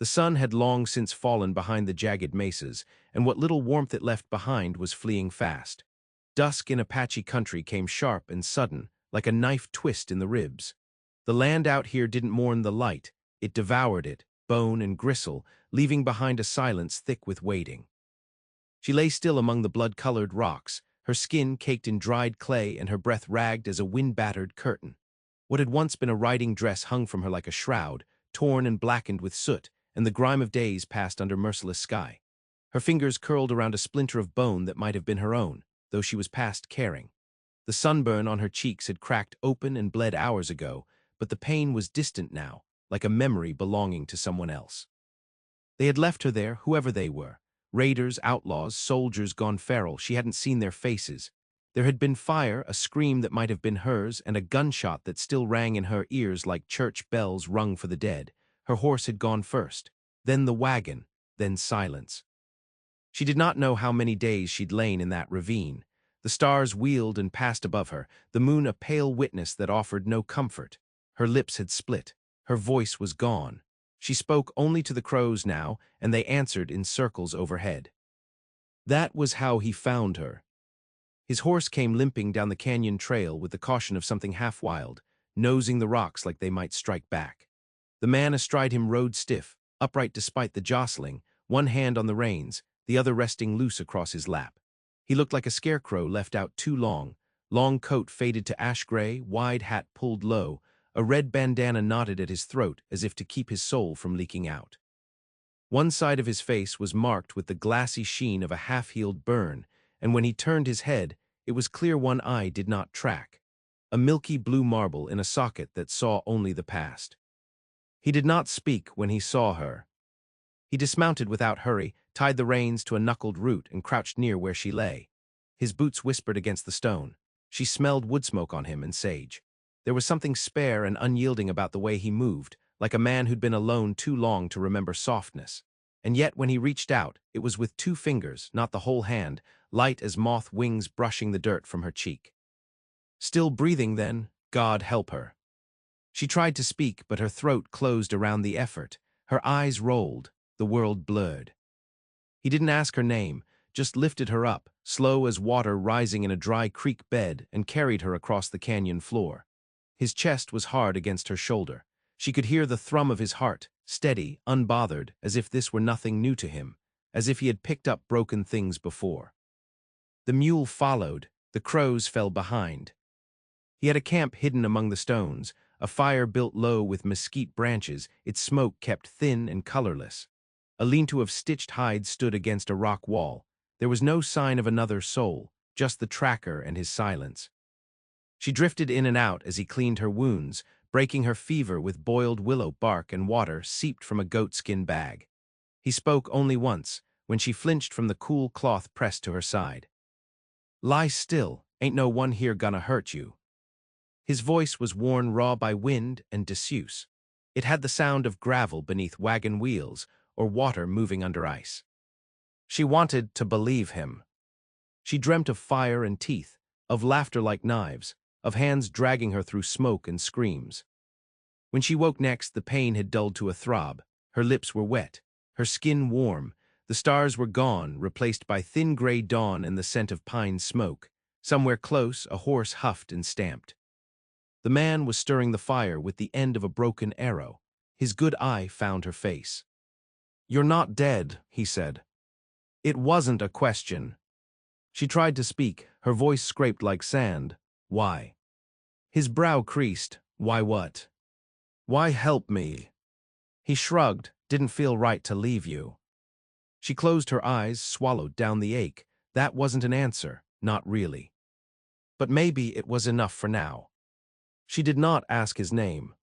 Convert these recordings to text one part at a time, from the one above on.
The sun had long since fallen behind the jagged mesas, and what little warmth it left behind was fleeing fast. Dusk in Apache country came sharp and sudden, like a knife twist in the ribs. The land out here didn't mourn the light, it devoured it, bone and gristle, leaving behind a silence thick with waiting. She lay still among the blood-colored rocks, her skin caked in dried clay and her breath ragged as a wind-battered curtain. What had once been a riding dress hung from her like a shroud, torn and blackened with soot, and the grime of days passed under merciless sky. Her fingers curled around a splinter of bone that might have been her own, though she was past caring. The sunburn on her cheeks had cracked open and bled hours ago, but the pain was distant now, like a memory belonging to someone else. They had left her there, whoever they were. Raiders, outlaws, soldiers gone feral, she hadn't seen their faces. There had been fire, a scream that might have been hers, and a gunshot that still rang in her ears like church bells rung for the dead. Her horse had gone first, then the wagon, then silence. She did not know how many days she'd lain in that ravine. The stars wheeled and passed above her, the moon a pale witness that offered no comfort. Her lips had split. Her voice was gone. She spoke only to the crows now, and they answered in circles overhead. That was how he found her. His horse came limping down the canyon trail with the caution of something half-wild, nosing the rocks like they might strike back. The man astride him rode stiff, upright despite the jostling, one hand on the reins, the other resting loose across his lap. He looked like a scarecrow left out too long coat faded to ash gray, wide hat pulled low, a red bandana knotted at his throat as if to keep his soul from leaking out. One side of his face was marked with the glassy sheen of a half-healed burn, and when he turned his head, it was clear one eye did not track, a milky blue marble in a socket that saw only the past. He did not speak when he saw her. He dismounted without hurry, tied the reins to a knuckled root, and crouched near where she lay. His boots whispered against the stone. She smelled wood smoke on him and sage. There was something spare and unyielding about the way he moved, like a man who'd been alone too long to remember softness. And yet when he reached out, it was with 2 fingers, not the whole hand, light as moth wings brushing the dirt from her cheek. Still breathing then, God help her. She tried to speak, but her throat closed around the effort. Her eyes rolled, the world blurred. He didn't ask her name, just lifted her up, slow as water rising in a dry creek bed, and carried her across the canyon floor. His chest was hard against her shoulder. She could hear the thrum of his heart, steady, unbothered, as if this were nothing new to him, as if he had picked up broken things before. The mule followed, the crows fell behind. He had a camp hidden among the stones, a fire built low with mesquite branches, its smoke kept thin and colorless. A lean-to of stitched hides stood against a rock wall. There was no sign of another soul, just the tracker and his silence. She drifted in and out as he cleaned her wounds, breaking her fever with boiled willow bark and water seeped from a goatskin bag. He spoke only once, when she flinched from the cool cloth pressed to her side. "Lie still, ain't no one here gonna hurt you." His voice was worn raw by wind and disuse. It had the sound of gravel beneath wagon wheels or water moving under ice. She wanted to believe him. She dreamt of fire and teeth, of laughter like knives, of hands dragging her through smoke and screams. When she woke next, the pain had dulled to a throb. Her lips were wet, her skin warm. The stars were gone, replaced by thin gray dawn and the scent of pine smoke. Somewhere close, a horse huffed and stamped. The man was stirring the fire with the end of a broken arrow. His good eye found her face. "You're not dead," he said. It wasn't a question. She tried to speak, her voice scraped like sand. "Why?" His brow creased. "Why what?" "Why help me?" He shrugged. "Didn't feel right to leave you." She closed her eyes, swallowed down the ache. That wasn't an answer, not really. But maybe it was enough for now. She did not ask his name,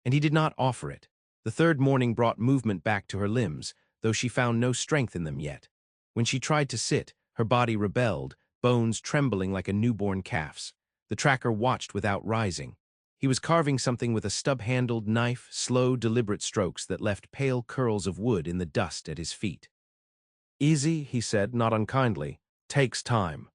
and he did not offer it. The third morning brought movement back to her limbs, though she found no strength in them yet. When she tried to sit, her body rebelled, bones trembling like a newborn calf's. The tracker watched without rising. He was carving something with a stub-handled knife, slow, deliberate strokes that left pale curls of wood in the dust at his feet. "Easy," he said, not unkindly. "Takes time."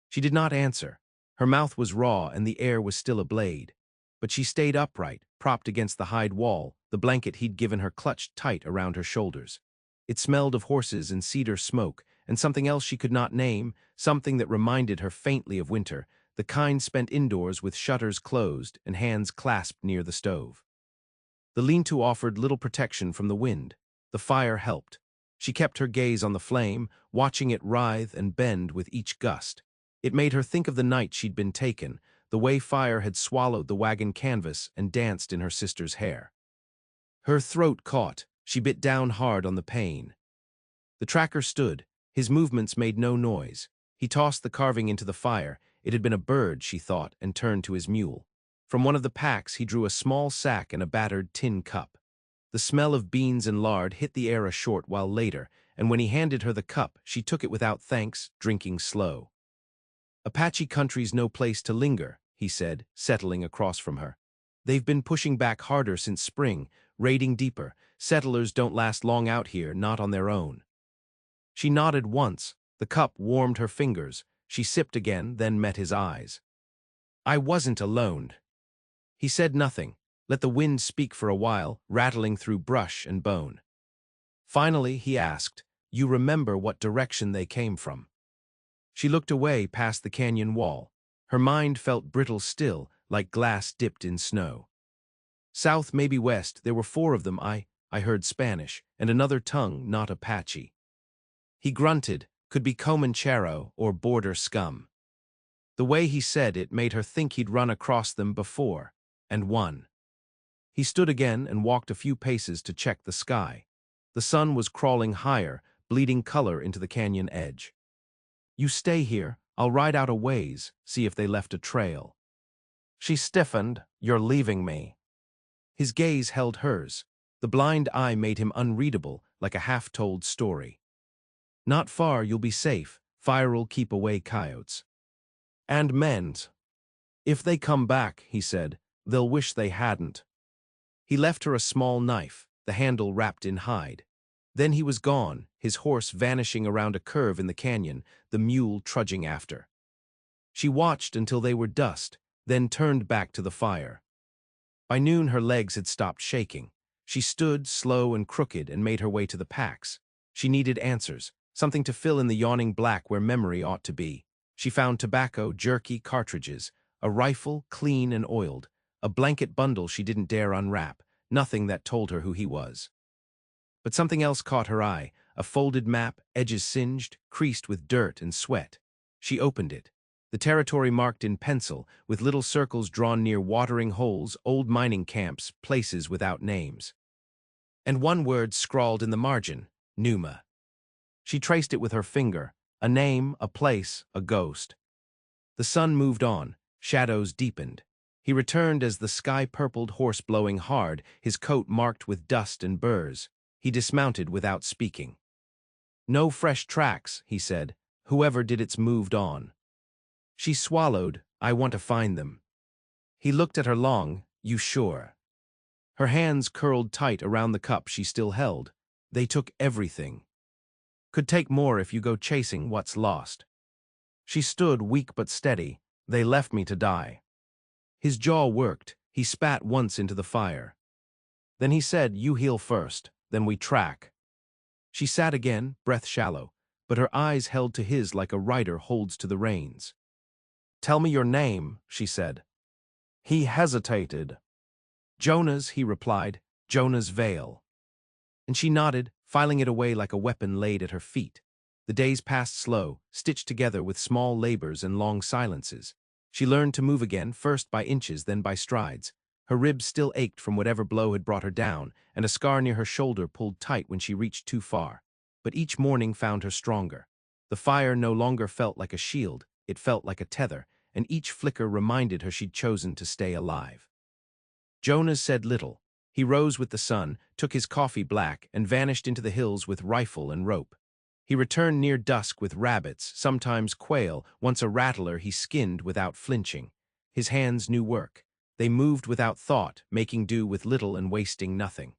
She did not answer. Her mouth was raw and the air was still a blade. But she stayed upright, propped against the hide wall, the blanket he'd given her clutched tight around her shoulders. It smelled of horses and cedar smoke, and something else she could not name, something that reminded her faintly of winter, the kind spent indoors with shutters closed and hands clasped near the stove. The lean-to offered little protection from the wind. The fire helped. She kept her gaze on the flame, watching it writhe and bend with each gust. It made her think of the night she'd been taken, the way fire had swallowed the wagon canvas and danced in her sister's hair. Her throat caught. She bit down hard on the pain. The tracker stood. His movements made no noise. He tossed the carving into the fire. It had been a bird, she thought, and turned to his mule. From one of the packs he drew a small sack and a battered tin cup. The smell of beans and lard hit the air a short while later, and when he handed her the cup, she took it without thanks, drinking slow. "Apache country's no place to linger," he said, settling across from her. "They've been pushing back harder since spring, raiding deeper. Settlers don't last long out here, not on their own." She nodded once. The cup warmed her fingers. She sipped again, then met his eyes. "I wasn't alone." He said nothing. Let the wind speak for a while, rattling through brush and bone. Finally, he asked, "You remember what direction they came from?" She looked away past the canyon wall. Her mind felt brittle still, like glass dipped in snow. "South, maybe west, there were 4 of them. I heard Spanish, and another tongue, not Apache." He grunted, could be Comanchero or border scum. The way he said it made her think he'd run across them before, and won. He stood again and walked a few paces to check the sky. The sun was crawling higher, bleeding color into the canyon edge. "You stay here, I'll ride out a ways, see if they left a trail." She stiffened. "You're leaving me." His gaze held hers. The blind eye made him unreadable, like a half-told story. "Not far, you'll be safe. Fire'll keep away coyotes. And men's. If they come back," he said, "they'll wish they hadn't." He left her a small knife, the handle wrapped in hide. Then he was gone, his horse vanishing around a curve in the canyon, the mule trudging after. She watched until they were dust, then turned back to the fire. By noon her legs had stopped shaking. She stood, slow and crooked, and made her way to the packs. She needed answers, something to fill in the yawning black where memory ought to be. She found tobacco, jerky, cartridges, a rifle, clean and oiled, a blanket bundle she didn't dare unwrap, nothing that told her who he was. But something else caught her eye, a folded map, edges singed, creased with dirt and sweat. She opened it. The territory marked in pencil, with little circles drawn near watering holes, old mining camps, places without names. And one word scrawled in the margin, Numa. She traced it with her finger, a name, a place, a ghost. The sun moved on, shadows deepened. He returned as the sky-purpled horse blowing hard, his coat marked with dust and burrs. He dismounted without speaking. "No fresh tracks," he said. "Whoever did it's moved on." She swallowed. "I want to find them." He looked at her long. "You sure?" Her hands curled tight around the cup she still held. "They took everything. Could take more if you go chasing what's lost." She stood, weak but steady. "They left me to die." His jaw worked. He spat once into the fire. Then he said, "You heal first, then we track." She sat again, breath shallow, but her eyes held to his like a rider holds to the reins. "Tell me your name," she said. He hesitated. "Jonah's," he replied, "Jonah's Vale." And she nodded, filing it away like a weapon laid at her feet. The days passed slow, stitched together with small labors and long silences. She learned to move again, first by inches, then by strides. Her ribs still ached from whatever blow had brought her down, and a scar near her shoulder pulled tight when she reached too far. But each morning found her stronger. The fire no longer felt like a shield, it felt like a tether, and each flicker reminded her she'd chosen to stay alive. Jonas said little. He rose with the sun, took his coffee black, and vanished into the hills with rifle and rope. He returned near dusk with rabbits, sometimes quail, once a rattler he skinned without flinching. His hands knew work. They moved without thought, making do with little and wasting nothing.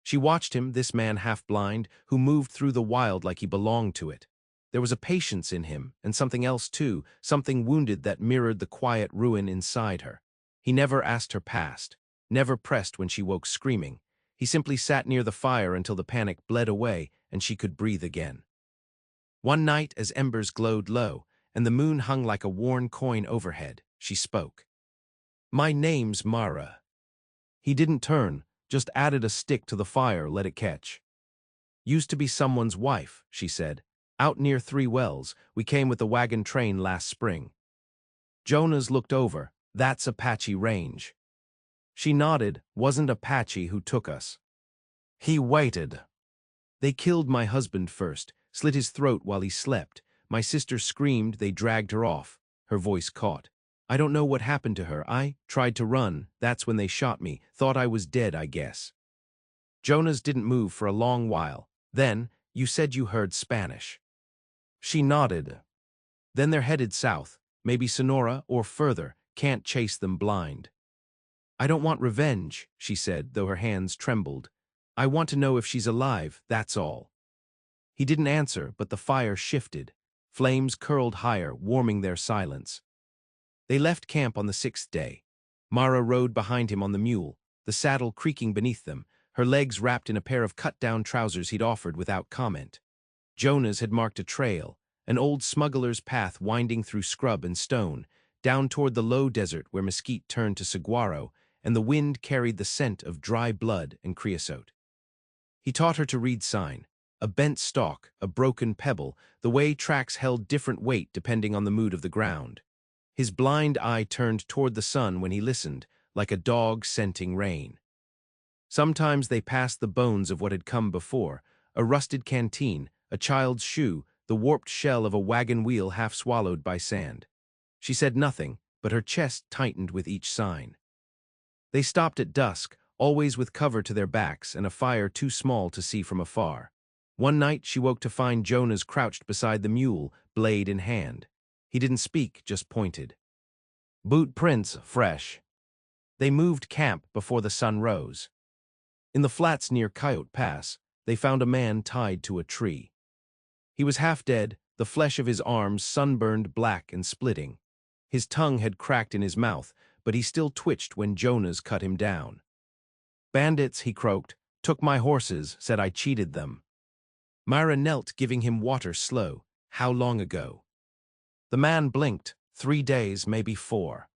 She watched him, this man half-blind, who moved through the wild like he belonged to it. There was a patience in him, and something else too, something wounded that mirrored the quiet ruin inside her. He never asked her past. never pressed when she woke screaming. He simply sat near the fire until the panic bled away and she could breathe again. One night, as embers glowed low and the moon hung like a worn coin overhead, she spoke. "My name's Mara." He didn't turn, just added a stick to the fire, let it catch. "Used to be someone's wife," she said. "Out near 3 Wells, we came with the wagon train last spring." Jonas looked over. "That's Apache Range." She nodded. "Wasn't Apache who took us." He waited. "They killed my husband first, slit his throat while he slept. My sister screamed, they dragged her off." Her voice caught. "I don't know what happened to her. I tried to run. That's when they shot me. Thought I was dead, I guess." Jonas didn't move for a long while. Then, "You said you heard Spanish." She nodded. "Then they're headed south, maybe Sonora or further. Can't chase them blind." "I don't want revenge," she said, though her hands trembled. "I want to know if she's alive, that's all." He didn't answer, but the fire shifted. Flames curled higher, warming their silence. They left camp on the 6th day. Mara rode behind him on the mule, the saddle creaking beneath them, her legs wrapped in a pair of cut-down trousers he'd offered without comment. Jonas had marked a trail, an old smuggler's path winding through scrub and stone, down toward the low desert where mesquite turned to saguaro, and the wind carried the scent of dry blood and creosote. He taught her to read sign. A bent stalk, a broken pebble, the way tracks held different weight depending on the mood of the ground. His blind eye turned toward the sun when he listened, like a dog scenting rain. Sometimes they passed the bones of what had come before, a rusted canteen, a child's shoe, the warped shell of a wagon wheel half swallowed by sand. She said nothing, but her chest tightened with each sign. They stopped at dusk, always with cover to their backs and a fire too small to see from afar. One night she woke to find Jonas crouched beside the mule, blade in hand. He didn't speak, just pointed. "Boot prints, fresh." They moved camp before the sun rose. In the flats near Coyote Pass, they found a man tied to a tree. He was half dead, the flesh of his arms sunburned black and splitting. His tongue had cracked in his mouth, but he still twitched when Jonas cut him down. "Bandits," he croaked, "took my horses, said I cheated them." Myra knelt, giving him water slow. "How long ago?" The man blinked. 3 days, maybe 4.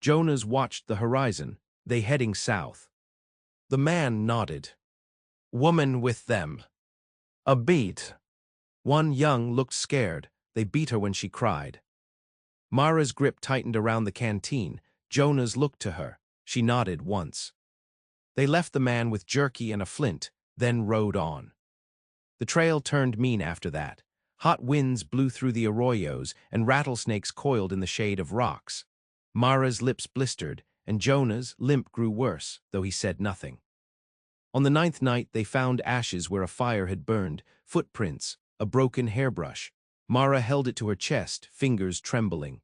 Jonas watched the horizon. They heading south. The man nodded. "Woman with them." "A beat." "One young looked scared. They beat her when she cried." Mara's grip tightened around the canteen. Jonas looked to her. She nodded once. They left the man with jerky and a flint, then rode on. The trail turned mean after that. Hot winds blew through the arroyos, and rattlesnakes coiled in the shade of rocks. Mara's lips blistered, and Jonah's limp grew worse, though he said nothing. On the 9th night, they found ashes where a fire had burned, footprints, a broken hairbrush. Mara held it to her chest, fingers trembling.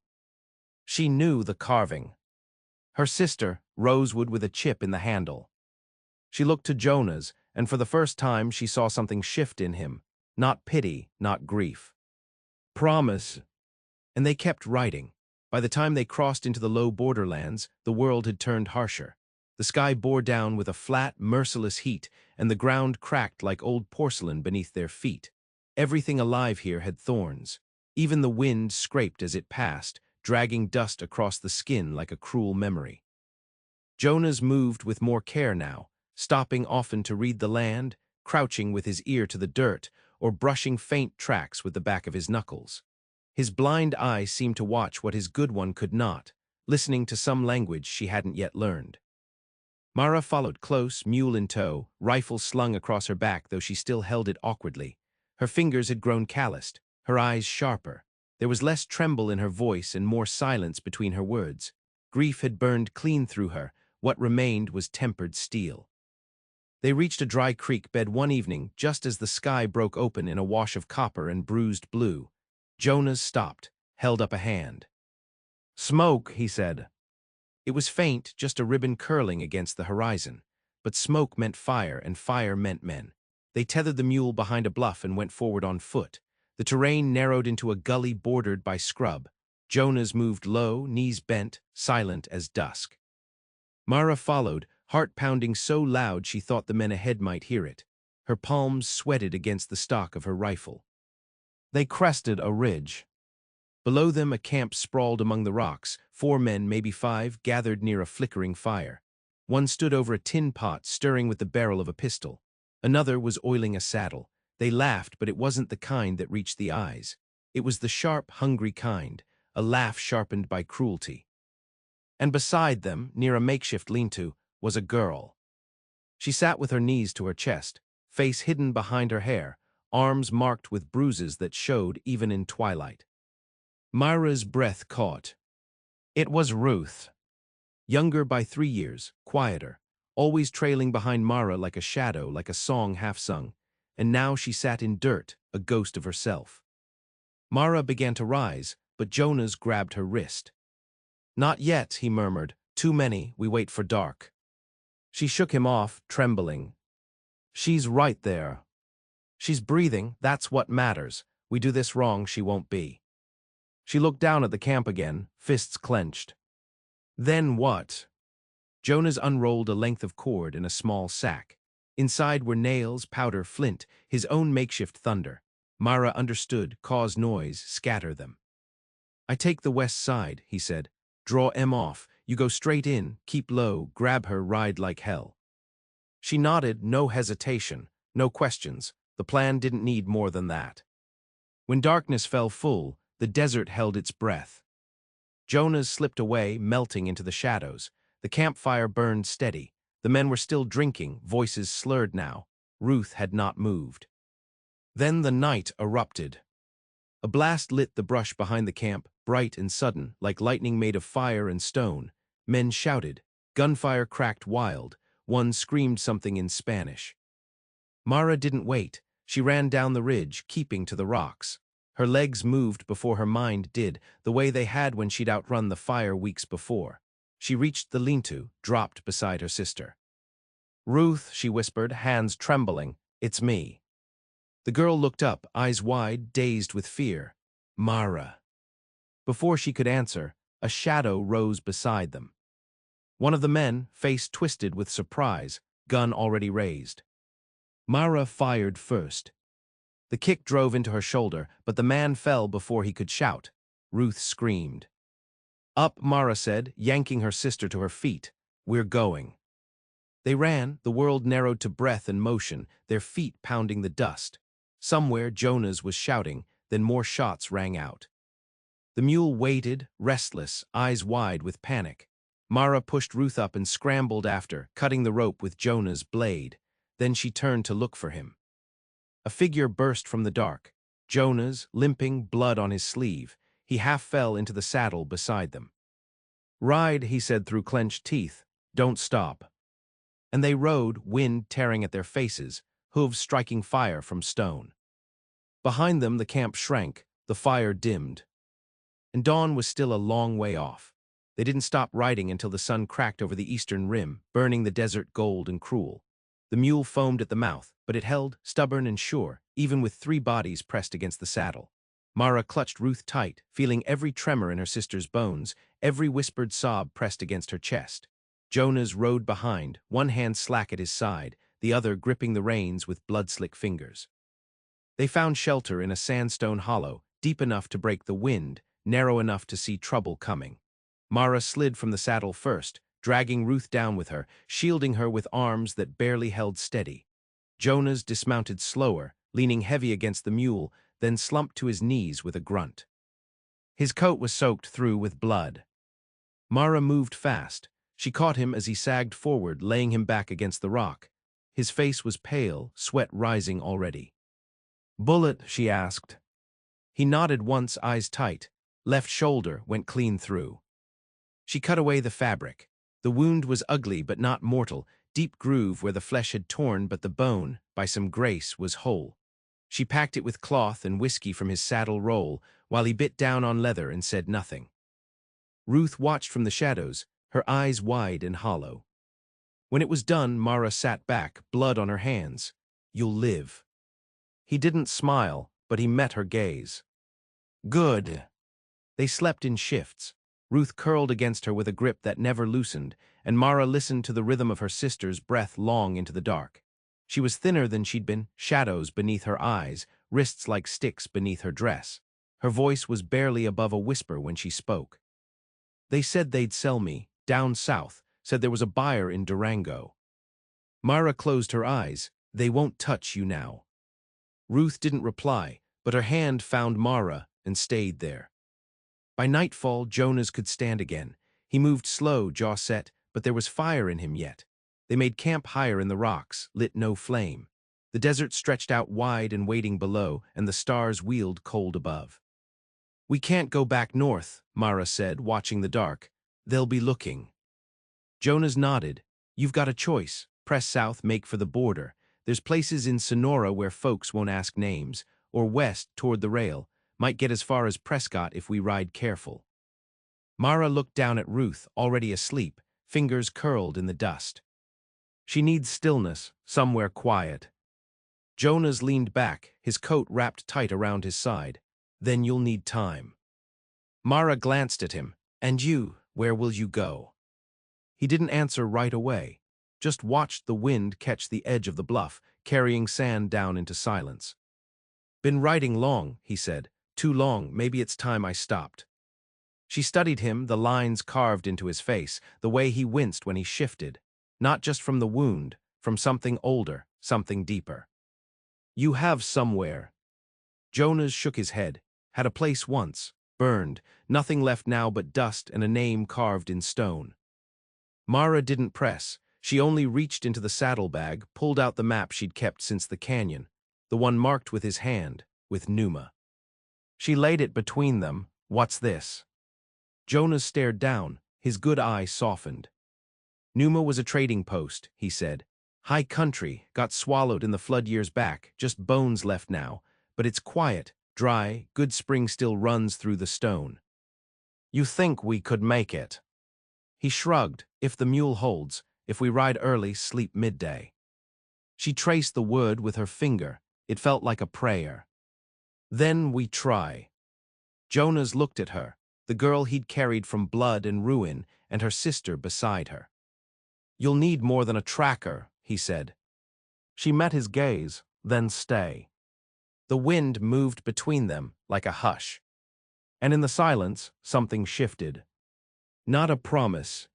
She knew the carving. Her sister, rosewood with a chip in the handle. She looked to Jonas, and for the first time she saw something shift in him. Not pity, not grief. "Promise." And they kept writing. By the time they crossed into the low borderlands, the world had turned harsher. The sky bore down with a flat, merciless heat, and the ground cracked like old porcelain beneath their feet. Everything alive here had thorns. Even the wind scraped as it passed, dragging dust across the skin like a cruel memory. Jonas moved with more care now, stopping often to read the land, crouching with his ear to the dirt, or brushing faint tracks with the back of his knuckles. His blind eye seemed to watch what his good one could not, listening to some language she hadn't yet learned. Mara followed close, mule in tow, rifle slung across her back, though she still held it awkwardly. Her fingers had grown calloused, her eyes sharper. There was less tremble in her voice and more silence between her words. Grief had burned clean through her. What remained was tempered steel. They reached a dry creek bed one evening, just as the sky broke open in a wash of copper and bruised blue. Jonas stopped, held up a hand. "Smoke," he said. It was faint, just a ribbon curling against the horizon. But smoke meant fire, and fire meant men. They tethered the mule behind a bluff and went forward on foot. The terrain narrowed into a gully bordered by scrub. Jonas moved low, knees bent, silent as dusk. Mara followed, heart pounding so loud she thought the men ahead might hear it. Her palms sweated against the stock of her rifle. They crested a ridge. Below them a camp sprawled among the rocks. 4 men, maybe 5, gathered near a flickering fire. One stood over a tin pot, stirring with the barrel of a pistol. Another was oiling a saddle. They laughed, but it wasn't the kind that reached the eyes. It was the sharp, hungry kind, a laugh sharpened by cruelty. And beside them, near a makeshift lean-to, was a girl. She sat with her knees to her chest, face hidden behind her hair, arms marked with bruises that showed even in twilight. Myra's breath caught. It was Ruth. Younger by 3 years, quieter, always trailing behind Mara like a shadow, like a song half-sung, and now she sat in dirt, a ghost of herself. Mara began to rise, but Jonas grabbed her wrist. "Not yet," he murmured. "Too many, we wait for dark." She shook him off, trembling. "She's right there. She's breathing, that's what matters. We do this wrong, she won't be." She looked down at the camp again, fists clenched. "Then what?" Jonas unrolled a length of cord in a small sack. Inside were nails, powder, flint, his own makeshift thunder. Mara understood, cause noise, scatter them. "I take the west side," he said. "Draw M off. You go straight in, keep low, grab her, ride like hell." She nodded, no hesitation, no questions. The plan didn't need more than that. When darkness fell full, the desert held its breath. Jonas slipped away, melting into the shadows. The campfire burned steady. The men were still drinking, voices slurred now. Ruth had not moved. Then the night erupted. A blast lit the brush behind the camp, bright and sudden, like lightning made of fire and stone. Men shouted. Gunfire cracked wild. One screamed something in Spanish. Mara didn't wait. She ran down the ridge, keeping to the rocks. Her legs moved before her mind did, the way they had when she'd outrun the fire weeks before. She reached the lean-to, dropped beside her sister. "Ruth," she whispered, hands trembling, "it's me." The girl looked up, eyes wide, dazed with fear. "Mara." Before she could answer, a shadow rose beside them. One of the men, face twisted with surprise, gun already raised. Mara fired first. The kick drove into her shoulder, but the man fell before he could shout. Ruth screamed. "Up," Mara said, yanking her sister to her feet. "We're going." They ran, the world narrowed to breath and motion, their feet pounding the dust. Somewhere Jonas was shouting, then more shots rang out. The mule waited, restless, eyes wide with panic. Mara pushed Ruth up and scrambled after, cutting the rope with Jonah's blade. Then she turned to look for him. A figure burst from the dark. Jonas, limping, blood on his sleeve. He half fell into the saddle beside them. "Ride," he said through clenched teeth. "Don't stop." And they rode, wind tearing at their faces, hooves striking fire from stone. Behind them the camp shrank, the fire dimmed. And dawn was still a long way off. They didn't stop riding until the sun cracked over the eastern rim, burning the desert gold and cruel. The mule foamed at the mouth, but it held, stubborn and sure, even with 3 bodies pressed against the saddle. Mara clutched Ruth tight, feeling every tremor in her sister's bones, every whispered sob pressed against her chest. Jonas rode behind, one hand slack at his side, the other gripping the reins with blood-slick fingers. They found shelter in a sandstone hollow, deep enough to break the wind, narrow enough to see trouble coming. Mara slid from the saddle first, dragging Ruth down with her, shielding her with arms that barely held steady. Jonas dismounted slower, leaning heavy against the mule, then slumped to his knees with a grunt. His coat was soaked through with blood. Mara moved fast. She caught him as he sagged forward, laying him back against the rock. His face was pale, sweat rising already. "Bullet?" she asked. He nodded once, eyes tight. Left shoulder went clean through. She cut away the fabric. The wound was ugly but not mortal, deep groove where the flesh had torn, but the bone, by some grace, was whole. She packed it with cloth and whiskey from his saddle roll, while he bit down on leather and said nothing. Ruth watched from the shadows, her eyes wide and hollow. When it was done, Mara sat back, blood on her hands. "You'll live." He didn't smile, but he met her gaze. "Good." They slept in shifts. Ruth curled against her with a grip that never loosened, and Mara listened to the rhythm of her sister's breath long into the dark. She was thinner than she'd been, shadows beneath her eyes, wrists like sticks beneath her dress. Her voice was barely above a whisper when she spoke. They said they'd sell me, down south, said there was a buyer in Durango. Mara closed her eyes. They won't touch you now. Ruth didn't reply, but her hand found Mara and stayed there. By nightfall, Jonas could stand again. He moved slow, jaw set, but there was fire in him yet. They made camp higher in the rocks, lit no flame. The desert stretched out wide and waiting below, and the stars wheeled cold above. We can't go back north, Mara said, watching the dark. They'll be looking. Jonas nodded. You've got a choice. Press south, make for the border. There's places in Sonora where folks won't ask names, or west toward the rail. Might get as far as Prescott if we ride careful. Mara looked down at Ruth, already asleep, fingers curled in the dust. She needs stillness, somewhere quiet. Jonas leaned back, his coat wrapped tight around his side. Then you'll need time. Mara glanced at him. And you, where will you go? He didn't answer right away, just watched the wind catch the edge of the bluff, carrying sand down into silence. Been riding long, he said. Too long, maybe it's time I stopped. She studied him, the lines carved into his face, the way he winced when he shifted. Not just from the wound, from something older, something deeper. You have somewhere. Jonas shook his head. Had a place once, burned, nothing left now but dust and a name carved in stone. Mara didn't press. She only reached into the saddlebag, pulled out the map she'd kept since the canyon, the one marked with his hand, with Numa. She laid it between them. What's this? Jonas stared down, his good eye softened. Numa was a trading post, he said. High country, got swallowed in the flood years back, just bones left now, but it's quiet, dry, good spring still runs through the stone. You think we could make it? He shrugged. If the mule holds, if we ride early, sleep midday. She traced the word with her finger. It felt like a prayer. Then we try. Jonas looked at her, the girl he'd carried from blood and ruin, and her sister beside her. You'll need more than a tracker, he said. She met his gaze, then stay. The wind moved between them like a hush. And in the silence, something shifted. Not a promise,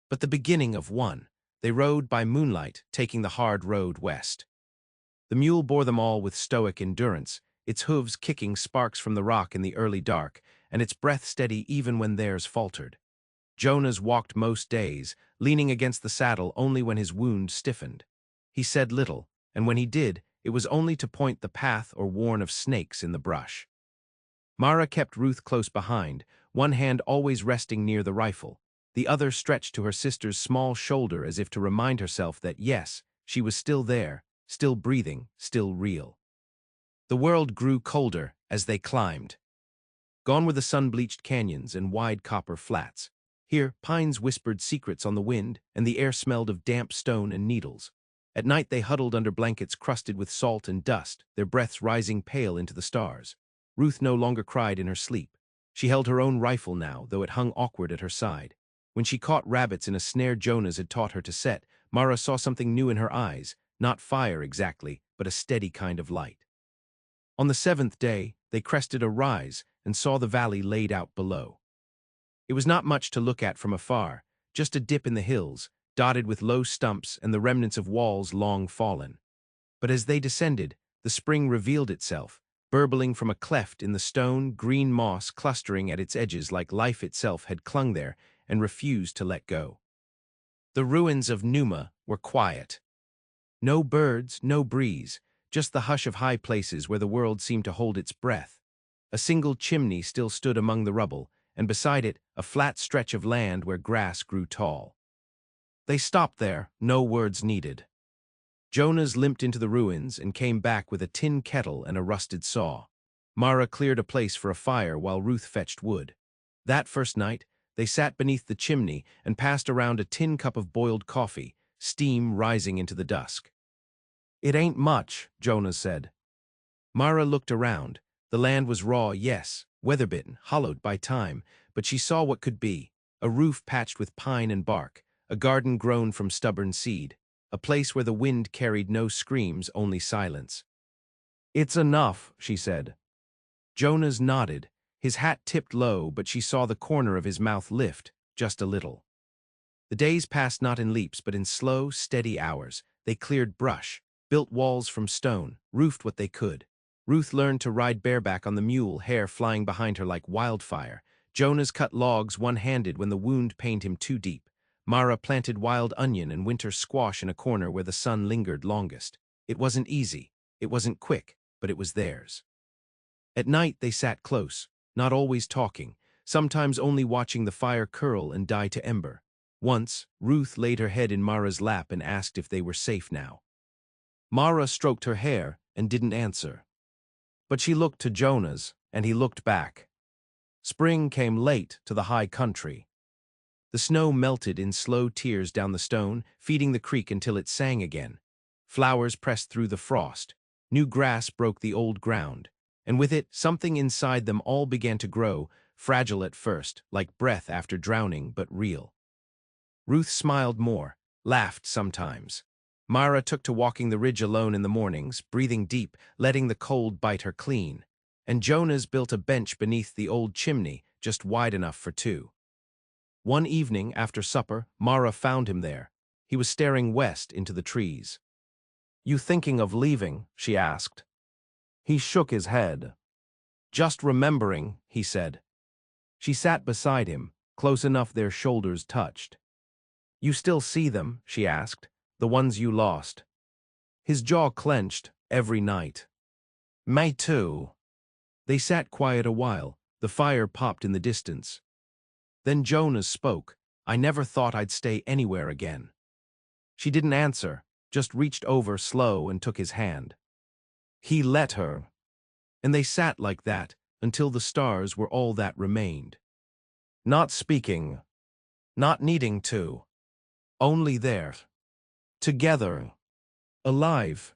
but the beginning of one. They rode by moonlight, taking the hard road west. The mule bore them all with stoic endurance, its hooves kicking sparks from the rock in the early dark, and its breath steady even when theirs faltered. Jonas walked most days, leaning against the saddle only when his wound stiffened. He said little, and when he did, it was only to point the path or warn of snakes in the brush. Mara kept Ruth close behind, one hand always resting near the rifle, the other stretched to her sister's small shoulder as if to remind herself that yes, she was still there, still breathing, still real. The world grew colder as they climbed. Gone were the sun-bleached canyons and wide copper flats. Here, pines whispered secrets on the wind, and the air smelled of damp stone and needles. At night they huddled under blankets crusted with salt and dust, their breaths rising pale into the stars. Ruth no longer cried in her sleep. She held her own rifle now, though it hung awkward at her side. When she caught rabbits in a snare Jonas had taught her to set, Mara saw something new in her eyes, not fire exactly, but a steady kind of light. On the 7th day, they crested a rise and saw the valley laid out below. It was not much to look at from afar, just a dip in the hills, dotted with low stumps and the remnants of walls long fallen. But as they descended, the spring revealed itself, burbling from a cleft in the stone, green moss clustering at its edges like life itself had clung there and refused to let go. The ruins of Numa were quiet. No birds, no breeze, just the hush of high places where the world seemed to hold its breath. A single chimney still stood among the rubble, and beside it, a flat stretch of land where grass grew tall. They stopped there, no words needed. Jonas limped into the ruins and came back with a tin kettle and a rusted saw. Mara cleared a place for a fire while Ruth fetched wood. That first night, they sat beneath the chimney and passed around a tin cup of boiled coffee, steam rising into the dusk. It ain't much, Jonas said. Mara looked around. The land was raw, yes, weather-bitten, hollowed by time, but she saw what could be, a roof patched with pine and bark, a garden grown from stubborn seed, a place where the wind carried no screams, only silence. "It's enough," she said. Jonas nodded. His hat tipped low, but she saw the corner of his mouth lift, just a little. The days passed not in leaps, but in slow, steady hours. They cleared brush, built walls from stone, roofed what they could. Ruth learned to ride bareback on the mule, hair flying behind her like wildfire. Jonas cut logs one-handed when the wound pained him too deep. Mara planted wild onion and winter squash in a corner where the sun lingered longest. It wasn't easy, it wasn't quick, but it was theirs. At night they sat close, not always talking, sometimes only watching the fire curl and die to ember. Once, Ruth laid her head in Mara's lap and asked if they were safe now. Mara stroked her hair and didn't answer. But she looked to Jonas, and he looked back. Spring came late to the high country. The snow melted in slow tears down the stone, feeding the creek until it sang again. Flowers pressed through the frost. New grass broke the old ground. And with it, something inside them all began to grow, fragile at first, like breath after drowning, but real. Ruth smiled more, laughed sometimes. Mara took to walking the ridge alone in the mornings, breathing deep, letting the cold bite her clean. And Jonas built a bench beneath the old chimney, just wide enough for two. One evening, after supper, Mara found him there. He was staring west into the trees. "You thinking of leaving?" she asked. He shook his head. "Just remembering," he said. She sat beside him, close enough their shoulders touched. "You still see them?" she asked. "The ones you lost?" His jaw clenched. "Every night." "Me too." They sat quiet a while. The fire popped in the distance. Then Jonas spoke. "I never thought I'd stay anywhere again." She didn't answer, just reached over slow and took his hand. He let her. And they sat like that until the stars were all that remained. Not speaking, not needing to. Only there. Together. Alive.